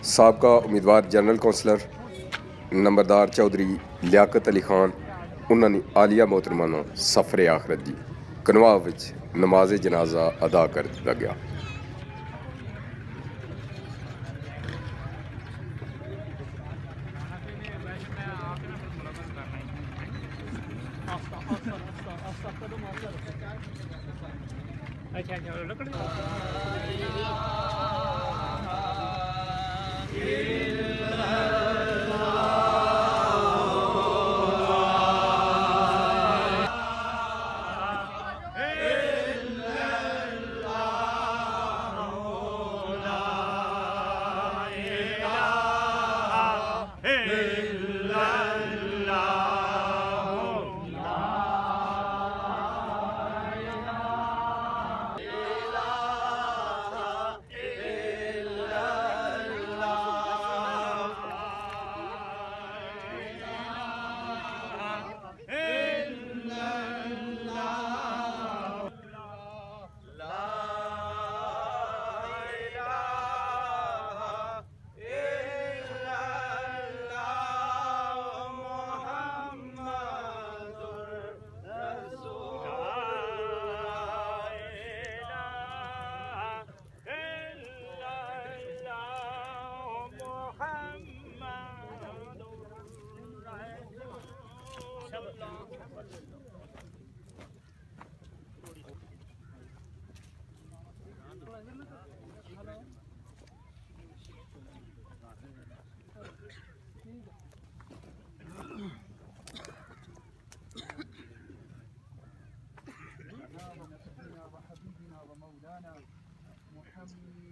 साबका उम्मीदवार general councillor नंबरदार चौधरी लियाकत अली खान उन्होंने ने आलिया मोहतरमा ਨੂੰ सफर आखरत जी कनवा विच नमाज जनाजा अदा कर दिता गया। अच्छा अच्छा लकड़ी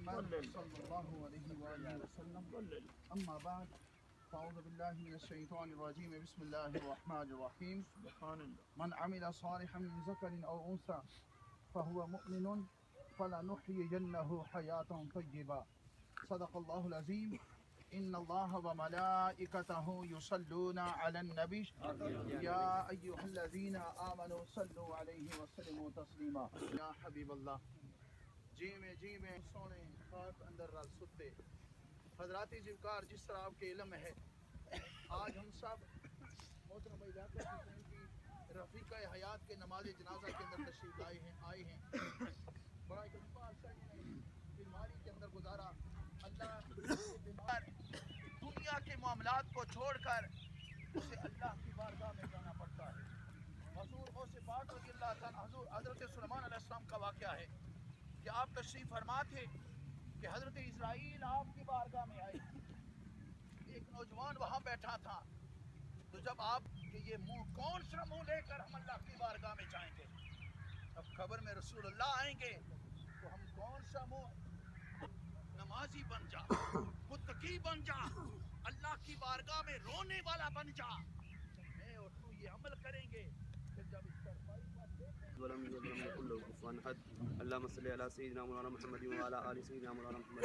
محمد صلى الله عليه وآله وسلم أما بعد فأعوذ بالله من الشيطان الرجيم بسم الله الرحمن الرحيم من عمل صالحا من ذكر أو أنثى فهو مؤمن فلنحيينه حياة طيبة صدق الله العظيم إن الله وملائكته يصلون على النبي يا أيها الذين آمنوا صلوا عليه وسلموا تسليما يا حبيب الله जी में सोने खाक अंदर रल सुते हजराती जिवकार जिस तरह आपके इल्म है आज हम सब मोहतरमा इलाका हुसैन की रफ़ीक़ा हयात के नमाज जनाजा के अंदर तशरीफ लाए हैं आए हैं। बड़ा एक लंबा अरसा बीमारी के अंदर गुजारा। अल्लाह बीमार दुनिया के मामलात को छोड़कर उसे अल्लाह की बारगाह में जाना पड़ता है। हज़ूर गौसे पाक रज़ियल्लाहु ताला हज़ूर हज़रत सुलेमान अलैहिस्सलाम का वाक़या है कि आप तशरीफ फरमा थे कि हज़रत इस्राईल आपकी बारगाह में आए। एक नौजवान वहाँ बैठा था, तो जब आप कि ये मुंह कौन सा मुंह लेकर हम अल्लाह की बारगाह में जाएंगे, अब खबर में रसूलुल्लाह आएंगे तो हम कौन सा मुंह, नमाजी बन जा, मुत्तकी बन जा, अल्लाह की बारगाह में रोने वाला बन जा, मैं और तू ये अमल करेंगे। फिर जब इस पर अल्लाहुम्मा सल्लि अला सय्यिदिना मौलाना मुहम्मद व अला आलि सय्यिदिना मौलाना मुहम्मद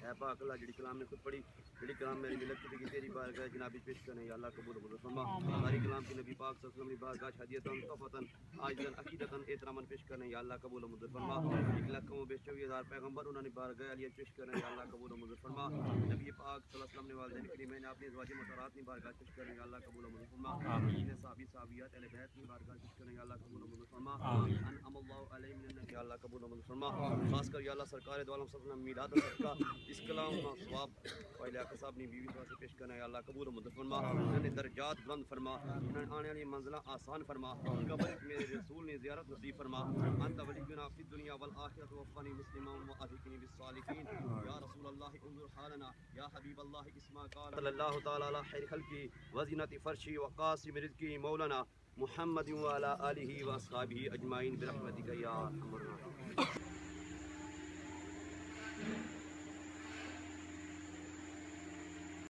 ऐ पाक अल्लाह जिहड़ी कलाम में खुद पढ़ी जिहड़ी कलाम मेरी मिलत की तेरी बारगाह जनाब पेश करने या अल्लाह कबूल फरमा। सारी कलाम की नबी पाक सल्लल्लाहु अलैहि वसल्लम की बारगाह हदियतन तोहफतन आजन अकीदतन एहतरामन पेश करने या अल्लाह कबूल फरमा। 1,24,000 पैगंबर उन्होंने बारगाह अलियत पेश करने या अल्लाह कबूल फरमा। नबी पाक सल्लल्लाहु अलैहि वसल्लम ने वालिदैन के लिए मैंने अपनी अज़वाज मुतहहरात की बारगाह पेश करने या अल्लाह कबूल फरमा। अपने साहबी साहबियात अहले बैत की बारगाह पेश करने या अल्लाह कबूल फरमा। अनअमल्लाहु अलैहिम मिनन नबी अल्लाह कबूल फरमा। खासकर या अल्लाह सरकार दो आलम सल्लल्लाहु अलैहि वसल्लम मिलाद का इस कलाम का सवाब पहले आका साहब ने बीवी से पेश करना या अल्लाह कबूल फरमा। इन्होंने दर्जात बुलंद फरमा, इन्होंने आने वाली मंजिल आसान फरमा। कब्र में रसूल ने ज़ियारत नसीब फरमा। अंत वलियुना फिद दुनिया वल आखिरत वफ़नी मुस्लिमान व अज़िकनी बिस्सालिकीन या रसूल अल्लाह उन्जुर हालना या हबीब अल्लाह इस्मा क़ाल सल्लल्लाहु तआला अला खैर खल्क़ी व ज़ीनति फ़र्शी व क़ासिम रिज़्क़ी मौलाना मुहम्मद व अला आलिहि व अस्हाबिहि अजमाइन बिरहमतिका या अरहमर राहिमीन।